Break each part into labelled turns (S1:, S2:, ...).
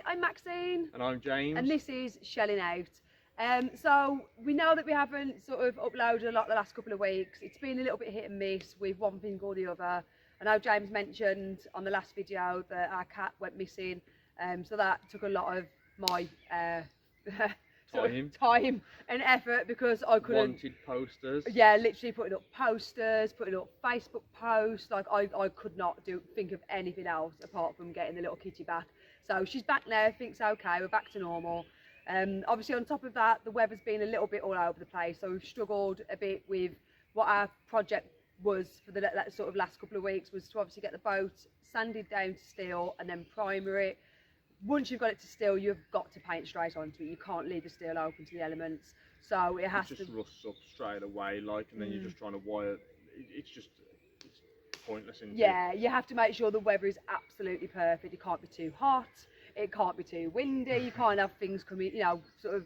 S1: I'm Maxine.
S2: And I'm James.
S1: And this is Shelling Out. So we know that we haven't sort of uploaded a lot the last couple of weeks. It's been a little bit hit and miss with one thing or the other. I know James mentioned on the last video that our cat went missing. So that took a lot of my time and effort because I couldn't.
S2: Wanted posters.
S1: Yeah, literally putting up posters, putting up Facebook posts. Like I could not think of anything else apart from getting the little kitty back. So she's back now. Everything's okay. We're back to normal. Obviously on top of that, the weather's been a little bit all over the place. So we've struggled a bit with what our project was for the sort of last couple of weeks, was to obviously get the boat sanded down to steel and then primer it. Once you've got it to steel, you've got to paint straight onto it. You can't leave the steel open to the elements. So it has to
S2: just rusts up straight away, like, and then you're just trying to wire. It's pointless. Isn't
S1: it? You have to make sure the weather is absolutely perfect. It can't be too hot. It can't be too windy. You can't have things coming, you know, sort of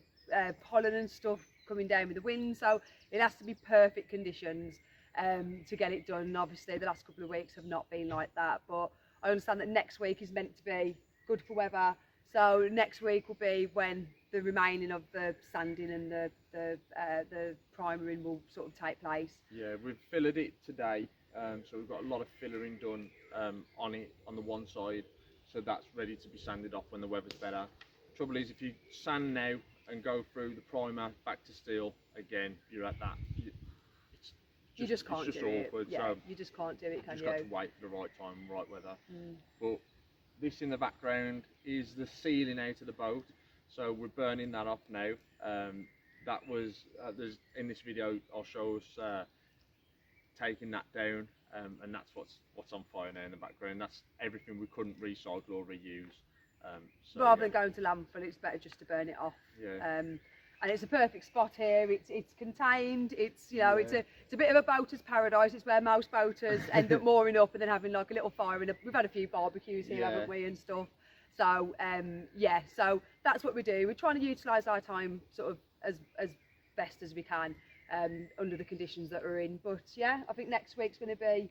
S1: pollen and stuff coming down with the wind. So it has to be perfect conditions to get it done. Obviously, the last couple of weeks have not been like that, but I understand that next week is meant to be good for weather. So next week will be when the remaining of the sanding and the primering will sort of take place.
S2: Yeah, we've fillered it today, so we've got a lot of fillering done on it on the one side, so that's ready to be sanded off when the weather's better. Trouble is, if you sand now and go through the primer back to steel again, you're at that.
S1: You just can't do it.
S2: Awkward.
S1: Yeah,
S2: So
S1: you just can't do it, can you?
S2: Just got to wait for the right time and right weather. But this in the background is the ceiling out of the boat, so we're burning that off now. That was there's in this video I'll show us taking that down, and that's what's on fire now in the background. That's everything we couldn't recycle or reuse. So,
S1: rather than going to landfill, it's better just to burn it off.
S2: Yeah.
S1: And it's a perfect spot here. It's contained. It's, you know, it's a bit of a boater's paradise. It's where most boaters end up mooring up and then having like a little fire. And we've had a few barbecues here, haven't we, and stuff. So yeah, so that's what we do. We're trying to utilise our time sort of as best as we can under the conditions that we're in. But yeah, I think next week's going to be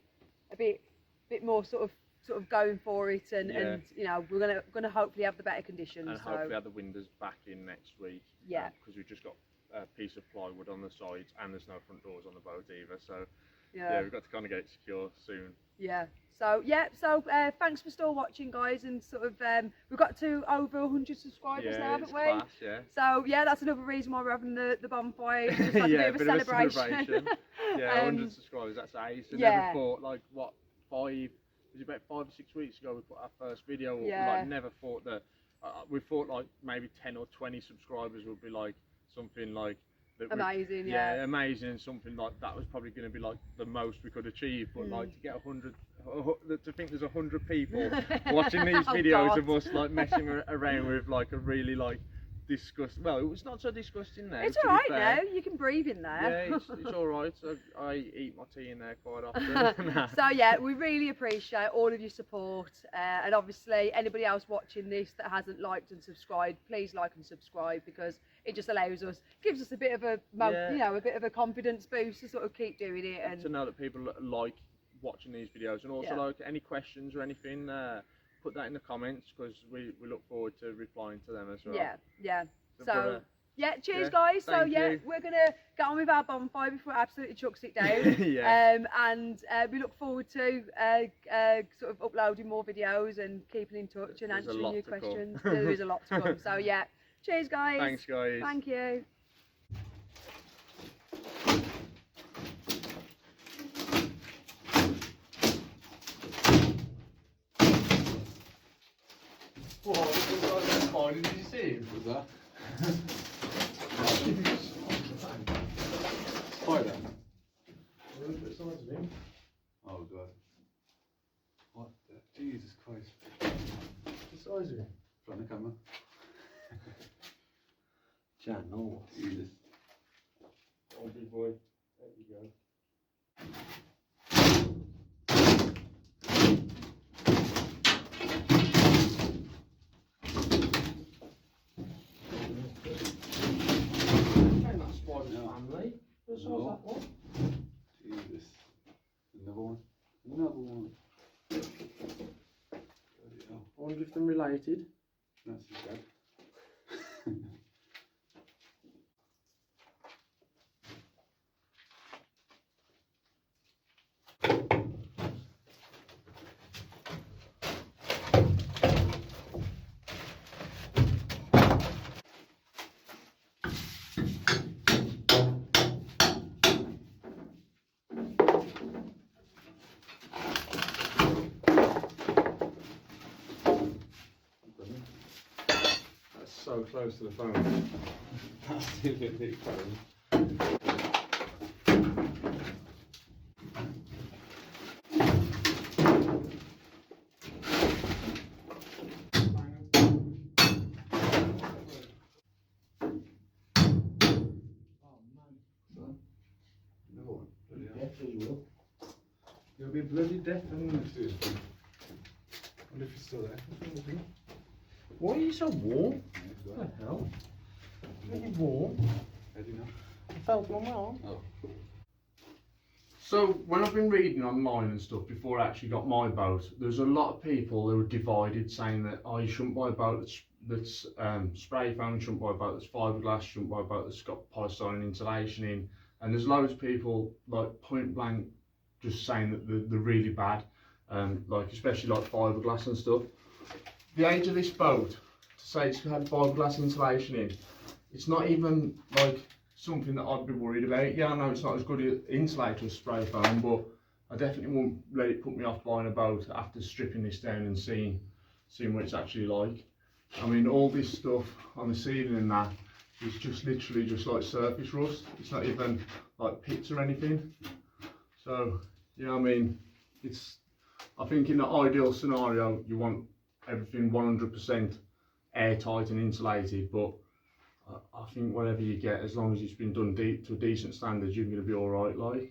S1: a bit more sort of going for it, and you know, we're gonna hopefully have the better conditions,
S2: and hopefully have the windows back in next week.
S1: Yeah,
S2: because we've just got a piece of plywood on the sides and there's no front doors on the boat either, so yeah, we've got to kind of get it secure soon. So thanks for still watching, guys, and sort of we've got to over 100 subscribers now, haven't we? Class,
S1: so yeah, that's another reason why we're having the bonfire. It's just like a bit of a celebration.
S2: Yeah, 100 subscribers, that's ace. I never thought, like, what, about 5 or 6 weeks ago we put our first video up. Like, never thought that we thought like maybe 10 or 20 subscribers would be like something like that
S1: amazing.
S2: Amazing, and something like that was probably going to be like the most we could achieve. But like to get 100, to think there's 100 people watching these videos of us like messing around with like a really like disgusting. Well, it was not so disgusting now.
S1: It's alright now. You can breathe in there.
S2: Yeah, it's alright. So I eat my tea in there quite often.
S1: So yeah, we really appreciate all of your support, and obviously anybody else watching this that hasn't liked and subscribed, please like and subscribe, because it just allows us, gives us a bit of a you know, a bit of a confidence boost to sort of keep doing it, and
S2: to know that people like watching these videos, and also like any questions or anything, put that in the comments, because we look forward to replying to them as well. So yeah, cheers guys. So yeah, we're gonna get on with our bonfire before it absolutely chucks it down. And we look forward to sort of uploading more videos and keeping in touch and answering your questions. There is a lot to come. So yeah, cheers guys. Thanks guys.
S1: Thank you.
S3: Did you see him? Was that? Spider. Oh god. What the? Jesus Christ.
S4: The size of it?
S3: Front of the camera.
S4: Jan, no.
S3: Jesus.
S2: Oh, big boy. There you go.
S4: Family. What size that one?
S3: Jesus. Another one. Another one.
S4: I wonder if they're related.
S3: That's his dad.
S4: That's so close to the phone.
S3: That's the big phone. Another one. Bloody hell.
S4: Death as well.
S3: You'll be bloody deaf and next to this thing. I wonder if it's still there. What's wrong with you?
S4: Why are you so warm?
S3: Yeah,
S4: What the hell? Really warm.
S3: Eddie now.
S4: I felt on my arm.
S3: Oh.
S2: So when I've been reading online and stuff before I actually got my boat, there's a lot of people who are divided saying that you shouldn't buy a boat that's spray foam, you shouldn't buy a boat that's fiberglass, you shouldn't buy a boat that's got polystyrene insulation in, and there's loads of people like point blank just saying that they're really bad, like especially like fiberglass and stuff. The age of this boat, to say it's had fiberglass insulation in, it's not even like something that I'd be worried about. Yeah, I know it's not as good an insulator as spray foam, but I definitely won't let it put me off buying a boat after stripping this down and seeing what it's actually like. I mean, all this stuff on the ceiling and that is just literally just like surface rust. It's not even like pits or anything. So, yeah, I mean, I think in the ideal scenario, you want everything 100% airtight and insulated, but I think whatever you get, as long as it's been done to a decent standard, you're going to be alright, like.